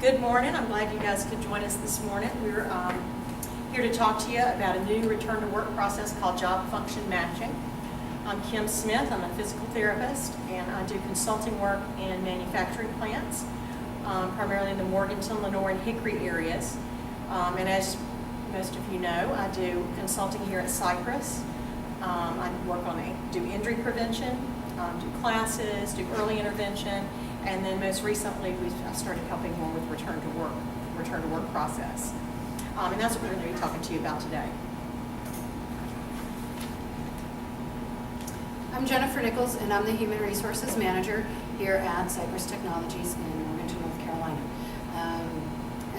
Good morning. I'm glad you guys could join us this morning. We're here to talk to you about a new return to work process called job function matching. I'm Kim Smith. I'm a physical therapist, and I do consulting work in manufacturing plants, primarily in the Morganton, Lenoir, and Hickory areas. And as most of you know, I do consulting here at Cypress. I do injury prevention, do classes, do early intervention, and then most recently I started helping more with return to work process. And that's what we're going to be talking to you about today. I'm Jennifer Nichols, and I'm the Human Resources Manager here at Cypress Technologies in Morganton, North Carolina.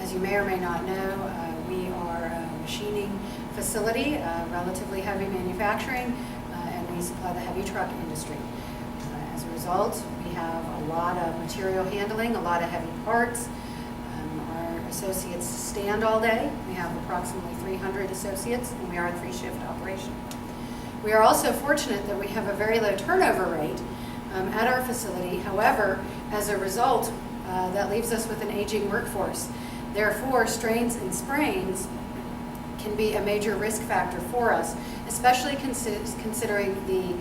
As you may or may not know, we are a machining facility, relatively heavy manufacturing, and we supply the heavy truck industry. As a result, we have a lot of material handling, a lot of heavy parts. Our associates stand all day. We have approximately 300 associates, and we are a 3-shift operation. We are also fortunate that we have a very low turnover rate at our facility. However, as a result, that leaves us with an aging workforce. Therefore, strains and sprains can be a major risk factor for us, especially considering the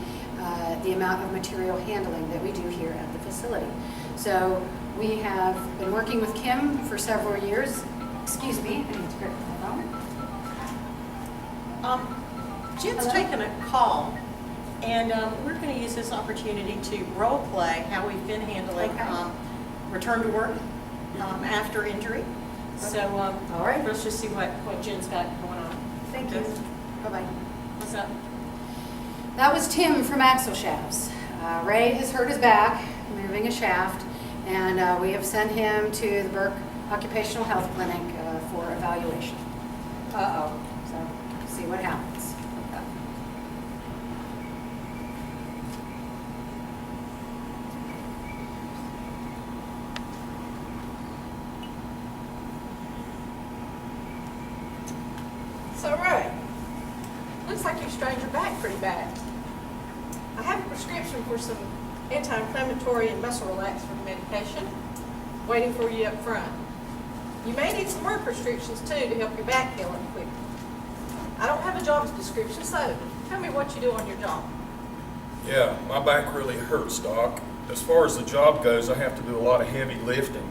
amount of material handling that we do here at the facility. So we have been working with Kim for several years. Excuse me, I need to grab my phone. Jen's Hello? taken a call, and we're going to use this opportunity to role play how we've been handling Okay. return to work after injury. So All right. let's just see what Jen's got going on. Thank you. Bye-bye. What's up? That was Tim from Axle Shafts. Ray has hurt his back moving a shaft, and we have sent him to the Burke Occupational Health Clinic for evaluation. Uh-oh. So, see what happens. So, Ray, looks like you strained your back pretty bad. I have a prescription for some anti-inflammatory and muscle relaxant medication waiting for you up front. You may need some more prescriptions too to help your back heal up quicker. I don't have a job description, so tell me what you do on your job. Yeah, my back really hurts, Doc. As far as the job goes, I have to do a lot of heavy lifting.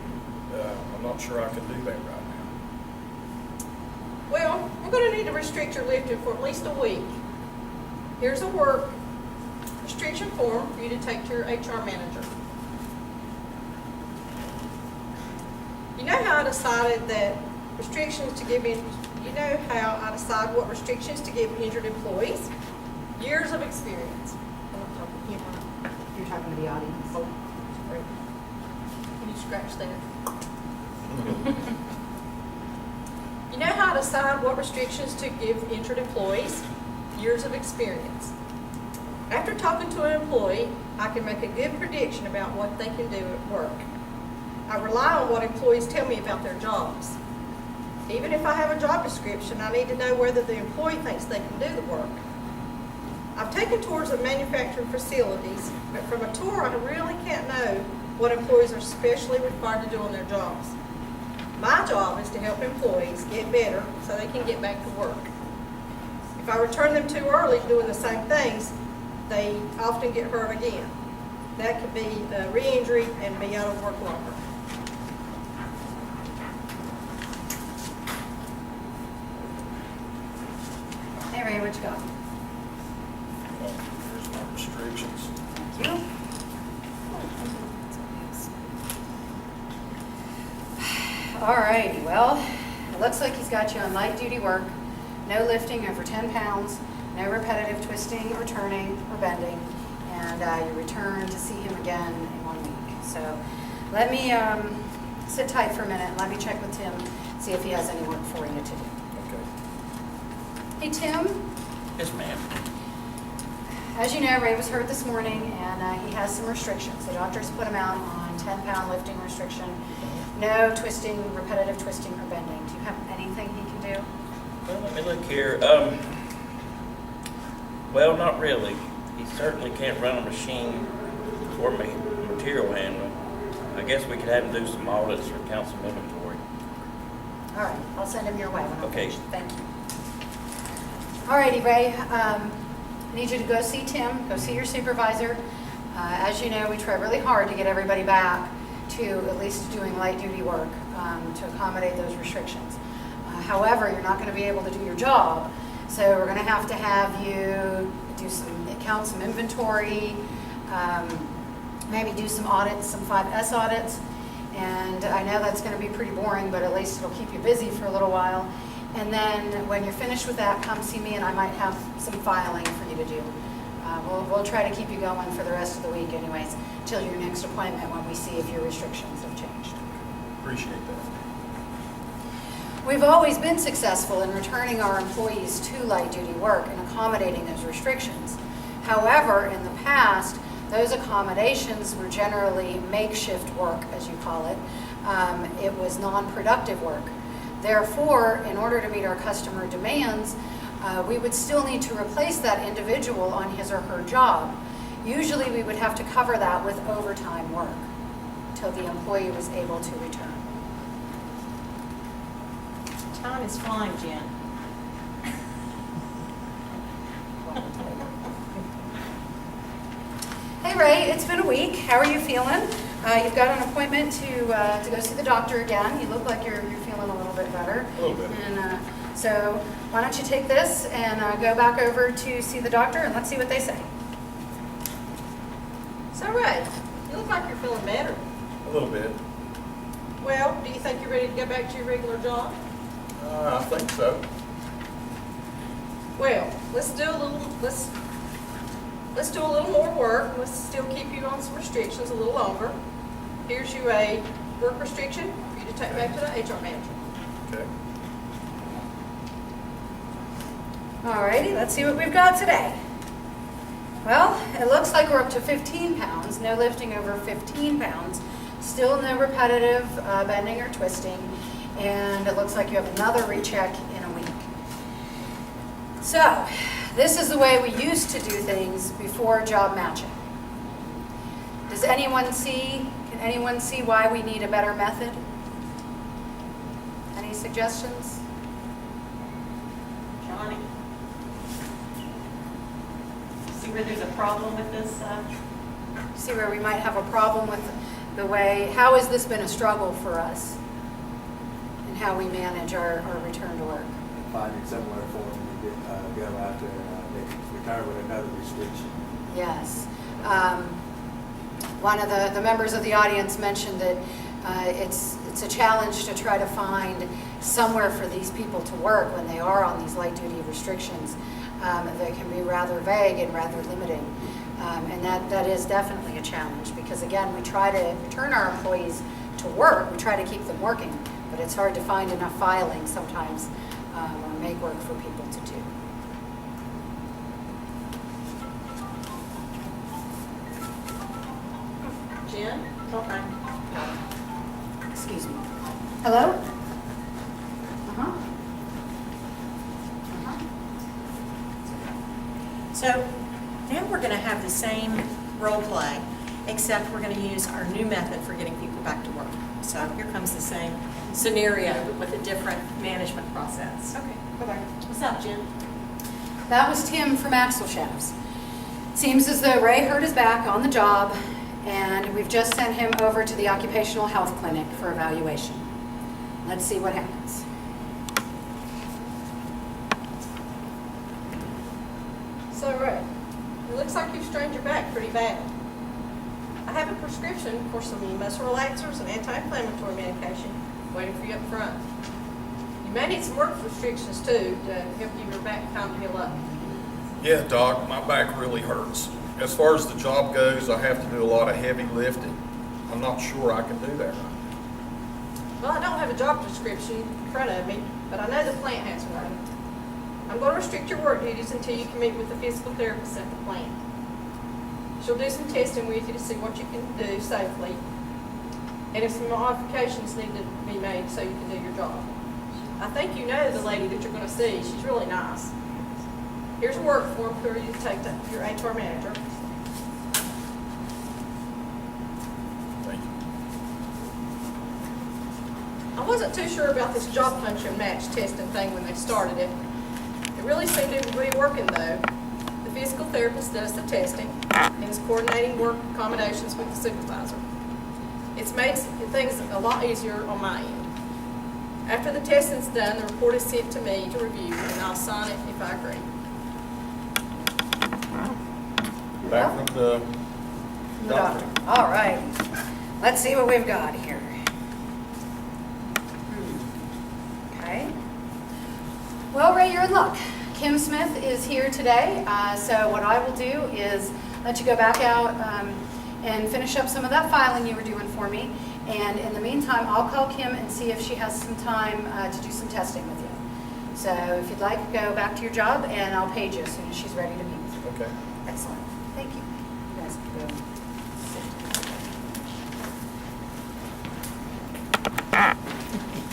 I'm not sure I can do that right now. Well, we're going to need to restrict your lifting for at least a week. Here's a work restriction form for you to take to your HR manager. You know how I decided that restrictions to give in, you know how I decide what restrictions to give injured employees? Years of experience. I'm not talking to you. You're talking to the audience. Oh, sorry. Can you scratch that? You know how I decide what restrictions to give injured employees? Years of experience. After talking to an employee, I can make a good prediction about what they can do at work. I rely on what employees tell me about their jobs. Even if I have a job description, I need to know whether the employee thinks they can do the work. I've taken tours of manufacturing facilities, but from a tour I really can't know what employees are specially required to do on their jobs. My job is to help employees get better so they can get back to work. If I return them too early doing the same things, they often get hurt again. That could be a re-injury and be out of work longer. Hey, Ray, what you got? Here's my restrictions. Thank you. All righty, well, it looks like he's got you on light duty work, no lifting over 10 pounds, no repetitive twisting or turning or bending, and you return to see him again in 1 week. So let me sit tight for a minute, let me check with Tim, see if he has any work for you to do. Okay. Hey, Tim, Yes, ma'am. as you know, Ray was hurt this morning, and he has some restrictions. The doctors put him out on 10-pound lifting restriction. No twisting, repetitive twisting or bending. Do you have anything he can do? Well, let me look here. Well, not really. He certainly can't run a machine for me, material handling. I guess we could have him do some audits or count some inventory. All right, I'll send him your way when I'm Okay. finished. Thank you. All righty, Ray, I need you to go see Tim, go see your supervisor. As you know, we try really hard to get everybody back to at least doing light duty work to accommodate those restrictions. However, you're not going to be able to do your job, so we're going to have you do count some inventory, maybe do some audits, some 5S audits. And I know that's going to be pretty boring, but at least it'll keep you busy for a little while. And then when you're finished with that, come see me and I might have some filing for you to do. We'll try to keep you going for the rest of the week anyways, till your next appointment when we see if your restrictions have changed. Appreciate that. We've always been successful in returning our employees to light duty work and accommodating those restrictions. However, in the past, those accommodations were generally makeshift work, as you call it. It was non-productive work. Therefore, in order to meet our customer demands, we would still need to replace that individual on his or her job. Usually, we would have to cover that with overtime work till the employee was able to return. Time is flying, Jen. Hey Ray, it's been a week. How are you feeling? You've got an appointment to go see the doctor again. You look like you're feeling a little bit better. A little bit. And so why don't you take this and go back over to see the doctor and let's see what they say. So Ray, you look like you're feeling better. A little bit. Well, do you think you're ready to go back to your regular job? I think so. Well, let's do a little more work. Let's still keep you on some restrictions a little longer. Here's you a work restriction for you to take back to the HR manager. Okay. Alrighty, let's see what we've got today. Well, it looks like we're up to 15 pounds, no lifting over 15 pounds, still no repetitive bending or twisting, and it looks like you have another recheck in a week. So, this is the way we used to do things before job matching. Can anyone see why we need a better method? Any suggestions? Johnny? See where there's a problem with this? See where we might have a problem with the way, how has this been a struggle for us and how we manage our return to work? Finding somewhere for them to go after they retire with another restriction. Yes. One of the members of the audience mentioned that it's a challenge to try to find somewhere for these people to work when they are on these light duty restrictions that can be rather vague and rather limiting. And that is definitely a challenge because again, we try to return our employees to work, we try to keep them working, but it's hard to find enough filing sometimes or make work for people to do. Jen? Okay. Excuse me. Hello? So now we're going to have the same role play, except we're going to use our new method for getting people back to work. So here comes the same scenario with a different management process. Okay, bye-bye. What's up, Jen? That was Tim from Axle Shafts. Seems as though Ray hurt his back on the job, and we've just sent him over to the occupational health clinic for evaluation. Let's see what happens. So Ray, it looks like you've strained your back pretty bad. I have a prescription for some muscle relaxers and anti-inflammatory medication waiting for you up front. You may need some work restrictions too to help give your back time to heal up. Yeah, Doc, my back really hurts. As far as the job goes, I have to do a lot of heavy lifting. I'm not sure I can do that right now. Well, I don't have a job description in front of me, but I know the plant has one. I'm going to restrict your work duties until you can meet with the physical therapist at the plant. She'll do some testing with you to see what you can do safely, and if some modifications need to be made so you can do your job. I think you know the lady that you're going to see. She's really nice. Here's a work form for you to take to your HR manager. Thank you. I wasn't too sure about this job function match testing thing when they started it. It really seemed to be working though. The physical therapist does the testing and is coordinating work accommodations with the supervisor. It's made things a lot easier on my end. After the testing's done, the report is sent to me to review and I'll sign it if I agree. Back from the The doctor. doctor. All right. Let's see what we've got here. Okay. Well, Ray, you're in luck. Kim Smith is here today. So what I will do is let you go back out and finish up some of that filing you were doing for me. And in the meantime, I'll call Kim and see if she has some time to do some testing with you. So if you'd like, go back to your job and I'll page you as soon as she's ready to meet with you. Okay. Excellent. Thank you. You guys can go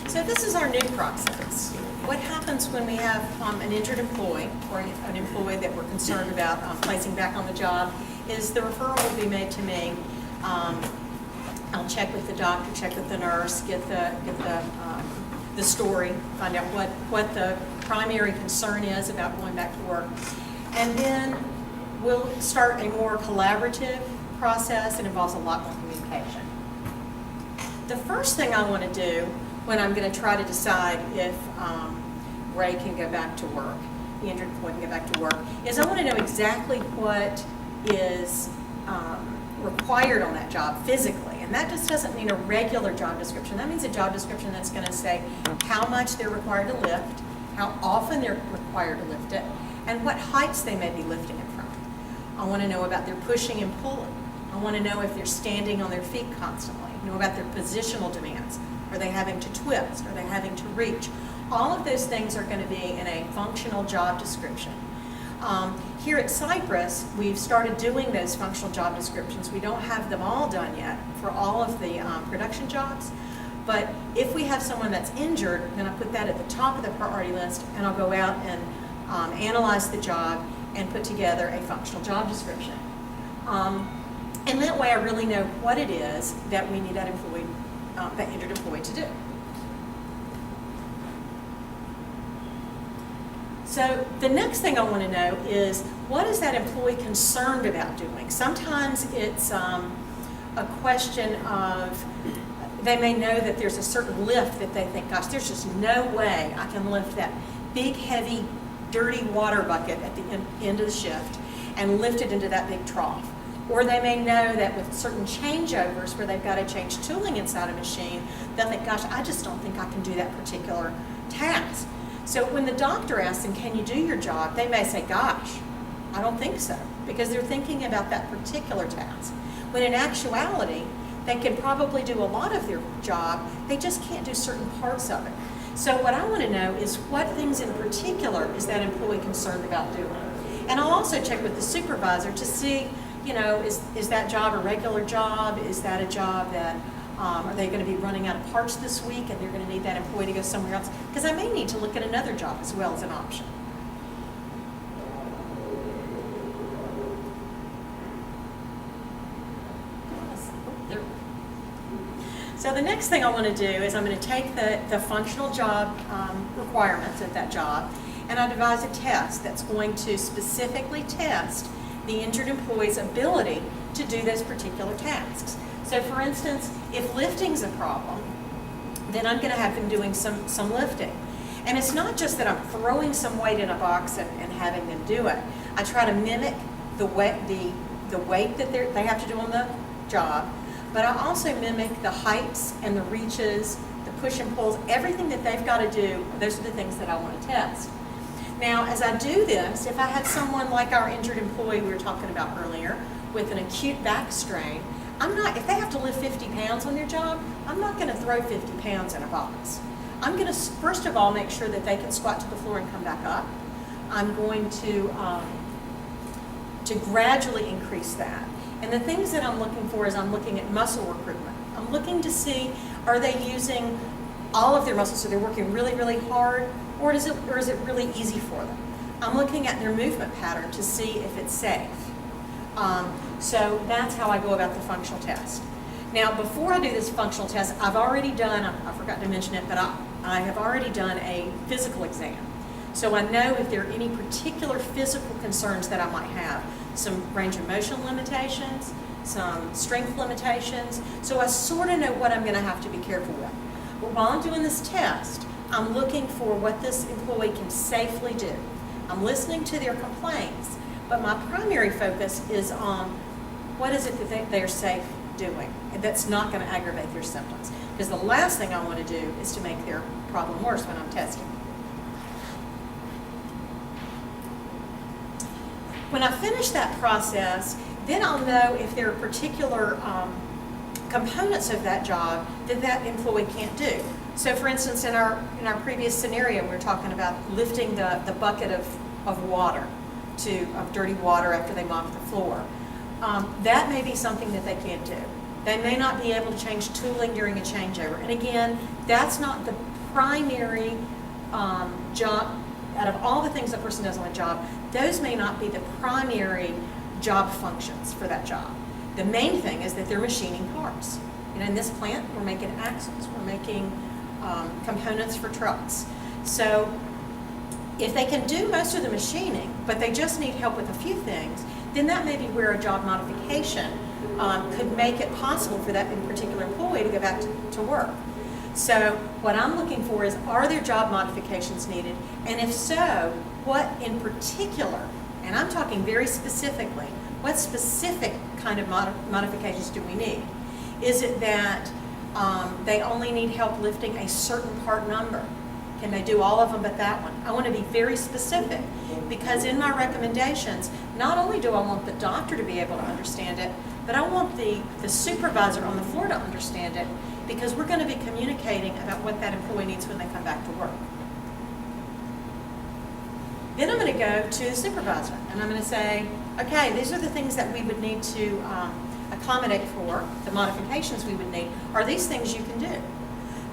sit. So this is our new process. What happens when we have an injured employee or an employee that we're concerned about placing back on the job is the referral will be made to me. I'll check with the doctor, check with the nurse, get the story, find out what the primary concern is about going back to work. And then we'll start a more collaborative process that involves a lot more communication. The first thing I want to do when I'm going to try to decide if Ray can go back to work, the injured employee can go back to work, is I want to know exactly what is required on that job physically. And that just doesn't mean a regular job description. That means a job description that's going to say how much they're required to lift, how often they're required to lift it, and what heights they may be lifting it from. I want to know about their pushing and pulling. I want to know if they're standing on their feet constantly. Know about their positional demands. Are they having to twist? Are they having to reach? All of those things are going to be in a functional job description. Here at Cypress, we've started doing those functional job descriptions. We don't have them all done yet for all of the production jobs. But if we have someone that's injured, then I put that at the top of the priority list, and I'll go out and analyze the job and put together a functional job description. And that way I really know what it is that we need that employee, that injured employee to do. So the next thing I want to know is, what is that employee concerned about doing? Sometimes it's a question of, they may know that there's a certain lift that they think, gosh, there's just no way I can lift that big, heavy, dirty water bucket at the end of the shift and lift it into that big trough. Or they may know that with certain changeovers where they've got to change tooling inside a machine, they'll think, gosh, I just don't think I can do that particular task. So when the doctor asks them, can you do your job, they may say, gosh, I don't think so, because they're thinking about that particular task. When in actuality, they can probably do a lot of their job, they just can't do certain parts of it. So what I want to know is what things in particular is that employee concerned about doing. And I'll also check with the supervisor to see, you know, is that job a regular job? Is that a job that, are they going to be running out of parts this week and they're going to need that employee to go somewhere else? Because I may need to look at another job as well as an option. So the next thing I want to do is I'm going to take the functional job requirements of that job, and I devise a test that's going to specifically test the injured employee's ability to do those particular tasks. So for instance, if lifting's a problem, then I'm going to have them doing some lifting. And it's not just that I'm throwing some weight in a box and having them do it. I try to mimic the weight that they have to do on the job, but I also mimic the heights and the reaches, the push and pulls, everything that they've got to do. Those are the things that I want to test. Now, as I do this, if I had someone like our injured employee we were talking about earlier with an acute back strain, if they have to lift 50 pounds on their job, I'm not going to throw 50 pounds in a box. I'm going to, first of all, make sure that they can squat to the floor and come back up. I'm going to gradually increase that. And the things that I'm looking for is I'm looking at muscle recruitment. I'm looking to see, are they using all of their muscles, so they're working really, really hard, or is it really easy for them? I'm looking at their movement pattern to see if it's safe. So that's how I go about the functional test. Now, before I do this functional test, I've already done, I forgot to mention it, but I have already done a physical exam. So I know if there are any particular physical concerns that I might have, some range of motion limitations, some strength limitations. So I sort of know what I'm going to have to be careful with. But while I'm doing this test, I'm looking for what this employee can safely do. I'm listening to their complaints, but my primary focus is on what is it that they're safe doing and that's not going to aggravate their symptoms. Because the last thing I want to do is to make their problem worse when I'm testing. When I finish that process, then I'll know if there are particular components of that job that that employee can't do. So for instance, in our previous scenario, we were talking about lifting the bucket of water, of dirty water after they mop the floor. That may be something that they can't do. They may not be able to change tooling during a changeover. And again, that's not the primary job. Out of all the things a person does on a job, those may not be the primary job functions for that job. The main thing is that they're machining parts. You know, in this plant, we're making axles, we're making components for trucks. So if they can do most of the machining, but they just need help with a few things, then that may be where a job modification could make it possible for that particular employee to go back to work. So what I'm looking for is, are there job modifications needed? And if so, what in particular, and I'm talking very specifically, what specific kind of modifications do we need? Is it that they only need help lifting a certain part number? Can they do all of them but that one? I want to be very specific, because in my recommendations, not only do I want the doctor to be able to understand it, but I want the supervisor on the floor to understand it, because we're going to be communicating about what that employee needs when they come back to work. Then I'm going to go to the supervisor, and I'm going to say, okay, these are the things that we would need to accommodate for, the modifications we would need. Are these things you can do?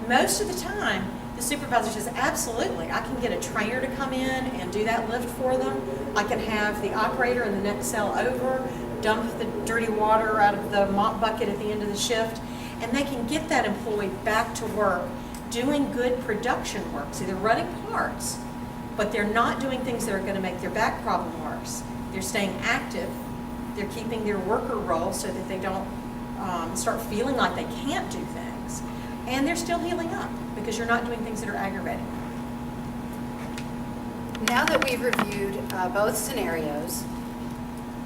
Most of the time, the supervisor says, absolutely, I can get a trainer to come in and do that lift for them. I can have the operator in the next cell over, dump the dirty water out of the mop bucket at the end of the shift, and they can get that employee back to work doing good production work. So they're running parts, but they're not doing things that are going to make their back problem worse. They're staying active. They're keeping their worker role so that they don't start feeling like they can't do things. And they're still healing up, because you're not doing things that are aggravating. Now that we've reviewed both scenarios,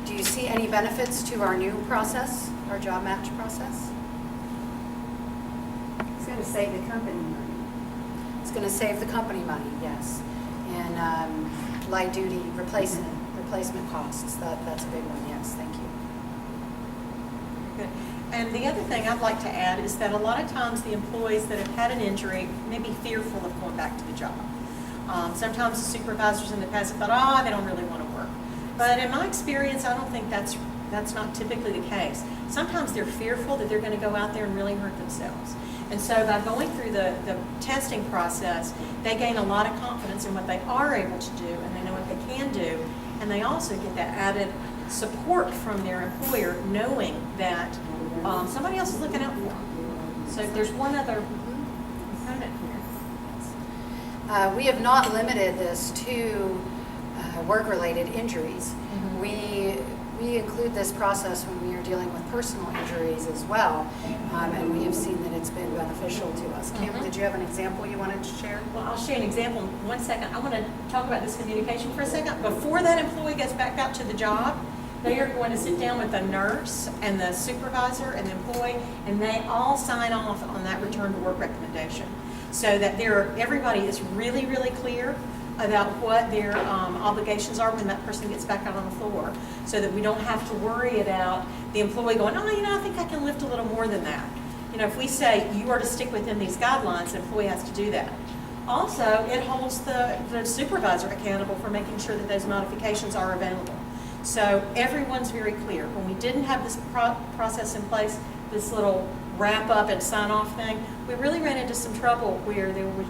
do you see any benefits to our new process, our job match process? It's going to save the company money. It's going to save the company money, yes. And light duty replacement costs, that's a big one, yes, thank you. Good. And the other thing I'd like to add is that a lot of times the employees that have had an injury may be fearful of going back to the job. Sometimes the supervisors in the past have thought, they don't really want to work. But in my experience, I don't think that's not typically the case. Sometimes they're fearful that they're going to go out there and really hurt themselves. And so by going through the testing process, they gain a lot of confidence in what they are able to do, and they know what they can do, and they also get that added support from their employer, knowing that somebody else is looking out for them. So there's one other component here. We have not limited this to work-related injuries. Mm-hmm. We include this process when we are dealing with personal injuries as well, and we have seen that it's been beneficial to us. Kim, did you have an example you wanted to share? Well, I'll share an example in 1 second. I want to talk about this communication for a second. Before that employee gets back out to the job, they are going to sit down with the nurse and the supervisor and the employee, and they all sign off on that return to work recommendation, so that everybody is really, really clear about what their obligations are when that person gets back out on the floor, so that we don't have to worry about the employee going, oh, I think I can lift a little more than that. If we say you are to stick within these guidelines, the employee has to do that. Also, it holds the supervisor accountable for making sure that those modifications are available. So everyone's very clear. When we didn't have this process in place, this little wrap up and sign off thing, we really ran into some trouble where there were,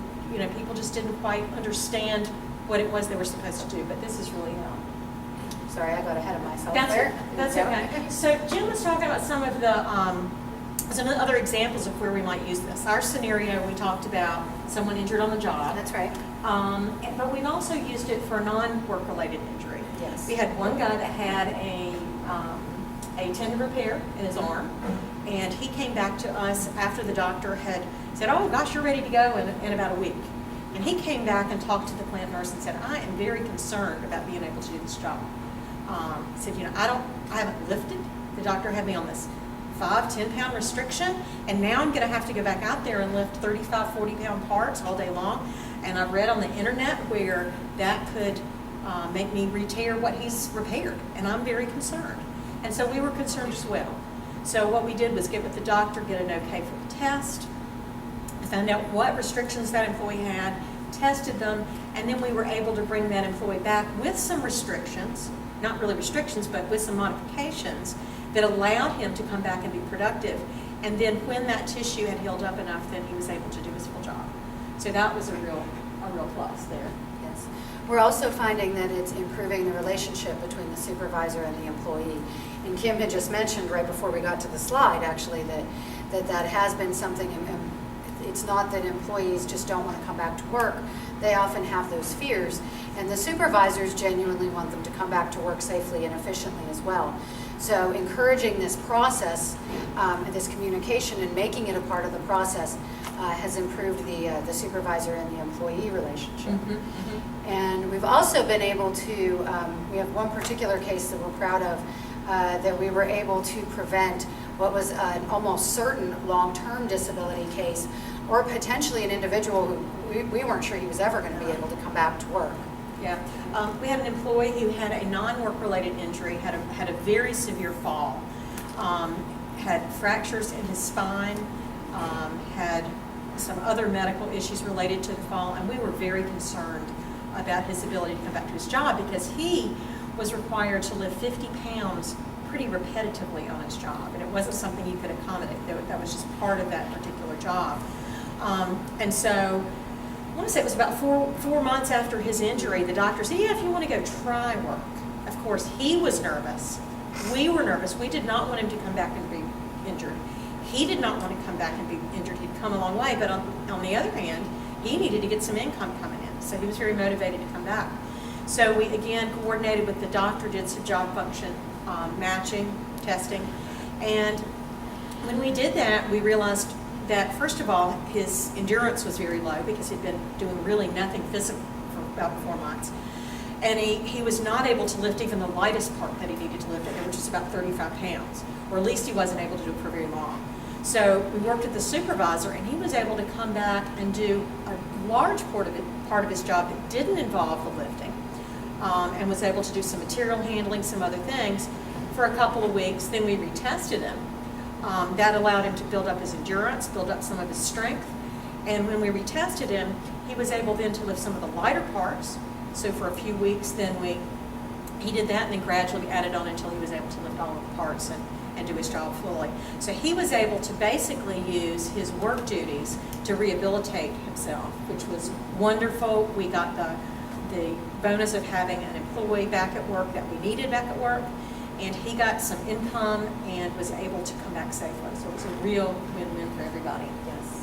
people just didn't quite understand what it was they were supposed to do. But this is really Sorry, I got ahead of myself that's there. okay. So Jim was talking about some of the some other examples of where we might use this. Our scenario, we talked about someone injured on the job. That's right. But we've also used it for non-work-related injury. Yes. We had one guy that had a tendon repair in his arm, and he came back to us after the doctor had said, "Oh gosh, you're ready to go in about a week." And he came back and talked to the plant nurse and said, "I am very concerned about being able to do this job." He said, I haven't lifted. The doctor had me on this 5-10 pound restriction, and now I'm going to have to go back out there and lift 35-40 pound parts all day long. And I've read on the internet where that could make me re-tear what he's repaired, and I'm very concerned. And so we were concerned as well. So what we did was get with the doctor, get an okay for the test, found out what restrictions that employee had, tested them, and then we were able to bring that employee back with some restrictions, not really restrictions, but with some modifications that allowed him to come back and be productive. And then when that tissue had healed up enough, then he was able to do his full job. So that was a real plus there. Yes. We're also finding that it's improving the relationship between the supervisor and the employee. And Kim had just mentioned right before we got to the slide, actually, that has been something. It's not that employees just don't want to come back to work. They often have those fears. And the supervisors genuinely want them to come back to work safely and efficiently as well. So encouraging this process, this communication, and making it a part of the process has improved the supervisor and the employee relationship. Mm-hmm, mm-hmm. And we've also been able to, we have one particular case that we're proud of, that we were able to prevent what was an almost certain long-term disability case, or potentially an individual who we weren't sure he was ever going to be able to come back to work. Yeah, we had an employee who had a non-work-related injury, had a very severe fall, had fractures in his spine, had some other medical issues related to the fall, and we were very concerned about his ability to come back to his job because he was required to lift 50 pounds pretty repetitively on his job, and it wasn't something he could accommodate. That was just part of that particular job. And so I want to say it was about four months after his injury, the doctor said, "Yeah, if you want to go try work." Of course, he was nervous. We were nervous. We did not want him to come back and be injured. He did not want to come back and be injured. He'd come a long way, but on the other hand, he needed to get some income coming in, so he was very motivated to come back. So we, again, coordinated with the doctor, did some job function matching, testing, and when we did that, we realized that, first of all, his endurance was very low because he'd been doing really nothing physical for about 4 months. And he was not able to lift even the lightest part that he needed to lift, which is about 35 pounds, or at least he wasn't able to do it for very long. So we worked with the supervisor, and he was able to come back and do a large part of his job that didn't involve the lifting, and was able to do some material handling, some other things for a couple of weeks. Then we retested him. That allowed him to build up his endurance, build up some of his strength. And when we retested him, he was able then to lift some of the lighter parts. So for a few weeks, then he did that, and then gradually added on until he was able to lift all of the parts and do his job fully. So he was able to basically use his work duties to rehabilitate himself, which was wonderful. We got the bonus of having an employee back at work that we needed back at work, and he got some income and was able to come back safely. So it was a real win-win for everybody. Yes.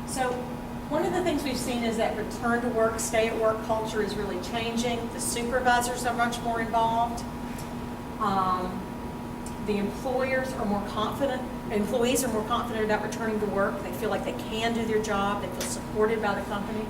So one of the things we've seen is that return to work, stay at work culture is really changing. The supervisors are much more involved. The employers are more confident. Employees are more confident about returning to work. They feel like they can do their job. They feel supported by the company.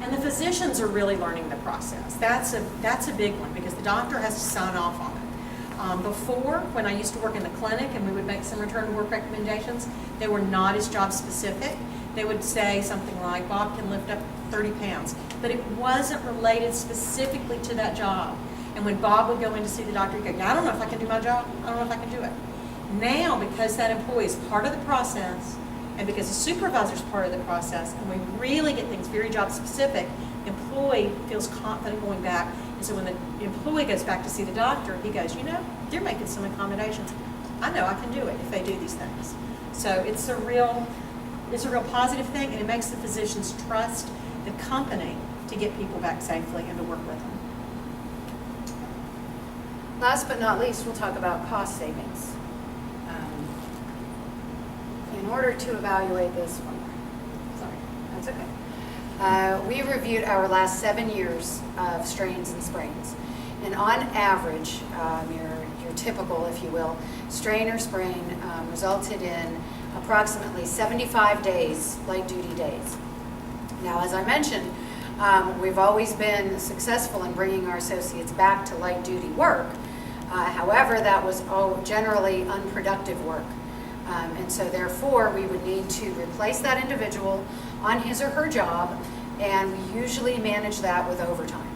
And the physicians are really learning the process. That's a big one because the doctor has to sign off on it. Before, when I used to work in the clinic and we would make some return to work recommendations, they were not as job specific. They would say something like, Bob can lift up 30 pounds, but it wasn't related specifically to that job. And when Bob would go in to see the doctor, he'd go, I don't know if I can do my job. I don't know if I can do it. Now, because that employee is part of the process, and because the supervisor is part of the process, and we really get things very job specific, the employee feels confident going back. And so when the employee goes back to see the doctor, he goes, they're making some accommodations. I know I can do it if they do these things. So it's a real positive thing, and it makes the physicians trust the company to get people back safely and to work with them. Last but not least, we'll talk about cost savings. In order to evaluate this one, sorry, that's okay. We reviewed our last 7 years of strains and sprains. And on average, your typical, if you will, strain or sprain resulted in approximately 75 days, light duty days. Now, as I mentioned, we've always been successful in bringing our associates back to light duty work. However, that was generally unproductive work. And so therefore, we would need to replace that individual on his or her job, and we usually manage that with overtime.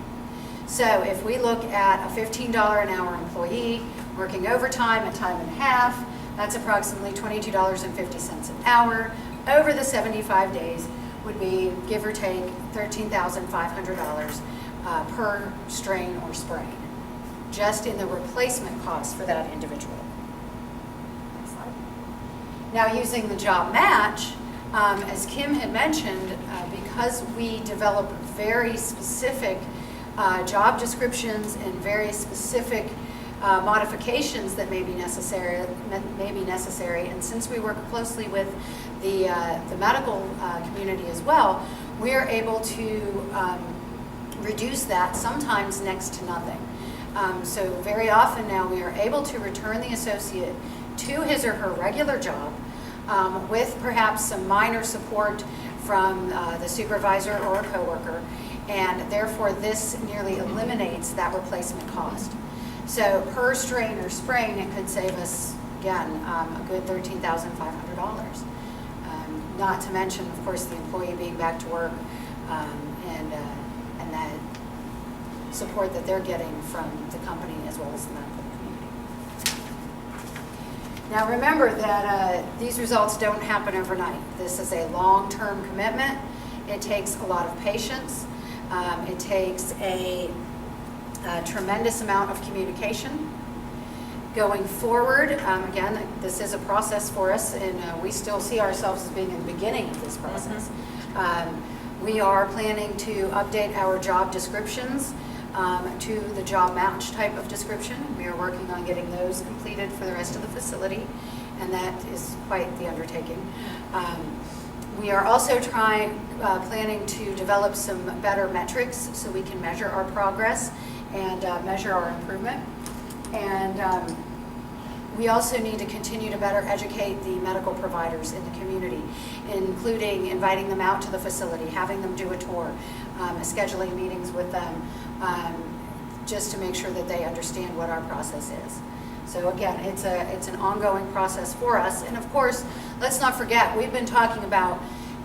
So if we look at a $15 an hour employee working overtime at time and a half, that's approximately $22.50 an hour. Over the 75 days would be, give or take, $13,500 per strain or sprain, just in the replacement cost for that individual. Next slide. Now, using the job match, as Kim had mentioned, because we develop very specific job descriptions and very specific modifications that may be necessary, and since we work closely with the medical community as well, we are able to reduce that sometimes next to nothing. So very often now we are able to return the associate to his or her regular job with perhaps some minor support from the supervisor or a coworker, and therefore this nearly eliminates that replacement cost. So per strain or sprain, it could save us, again, a good $13,500. Not to mention, of course, the employee being back to work and that support that they're getting from the company as well as the medical community. Now remember that these results don't happen overnight. This is a long-term commitment. It takes a lot of patience. It takes a tremendous amount of communication. Going forward, again, this is a process for us, and we still see ourselves as being in the beginning of this process. We are planning to update our job descriptions to the job match type of description. We are working on getting those completed for the rest of the facility, and that is quite the undertaking. We are also planning to develop some better metrics so we can measure our progress and measure our improvement. And we also need to continue to better educate the medical providers in the community, including inviting them out to the facility, having them do a tour, scheduling meetings with them, just to make sure that they understand what our process is. So again, it's an ongoing process for us. And of course, let's not forget, we've been talking about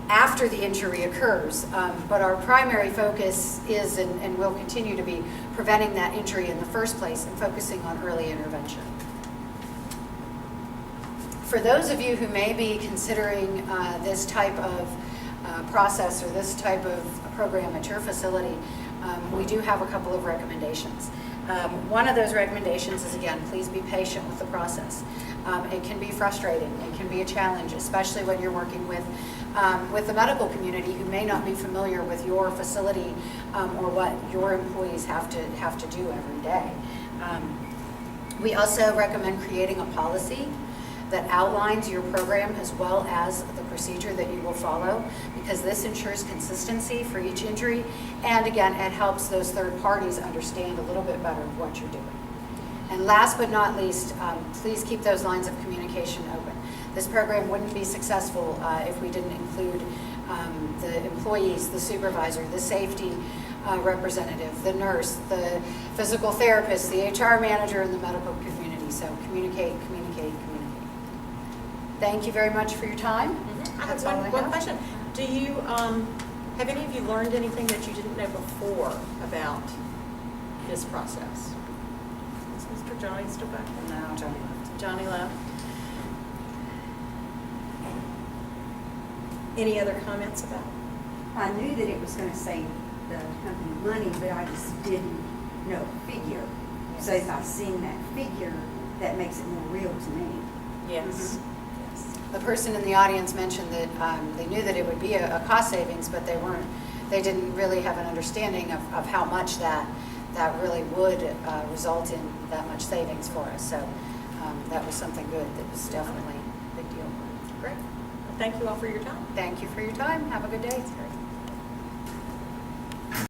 after the injury occurs, but our primary focus is and will continue to be preventing that injury in the first place and focusing on early intervention. For those of you who may be considering this type of process or this type of program at your facility, we do have a couple of recommendations. One of those recommendations is, again, please be patient with the process. It can be frustrating. It can be a challenge, especially when you're working with the medical community who may not be familiar with your facility or what your employees have to do every day. We also recommend creating a policy that outlines your program as well as the procedure that you will follow, because this ensures consistency for each injury, and again, it helps those third parties understand a little bit better what you're doing. And last but not least, please keep those lines of communication open. This program wouldn't be successful if we didn't include the employees, the supervisor, the safety representative, the nurse, the physical therapist, the HR manager, and the medical community. So communicate, communicate, communicate. Thank you very much for your time. I have That's all I one have. question. Do you, have any of you learned anything that you didn't know before about this process? Is Mr. Johnny still back there? No, Johnny left. Johnny left. Any other comments about it? I knew that it was gonna save the company money, but I just didn't know a figure. So if I seen that figure, that makes it more real to me. Yes. The person in the audience mentioned that they knew that it would be a cost savings, but they didn't really have an understanding of how much that that really would result in that much savings for us. So that was something good. That was definitely a big deal. Great. Well, thank you all for your time. Thank you for your time. Have a good day.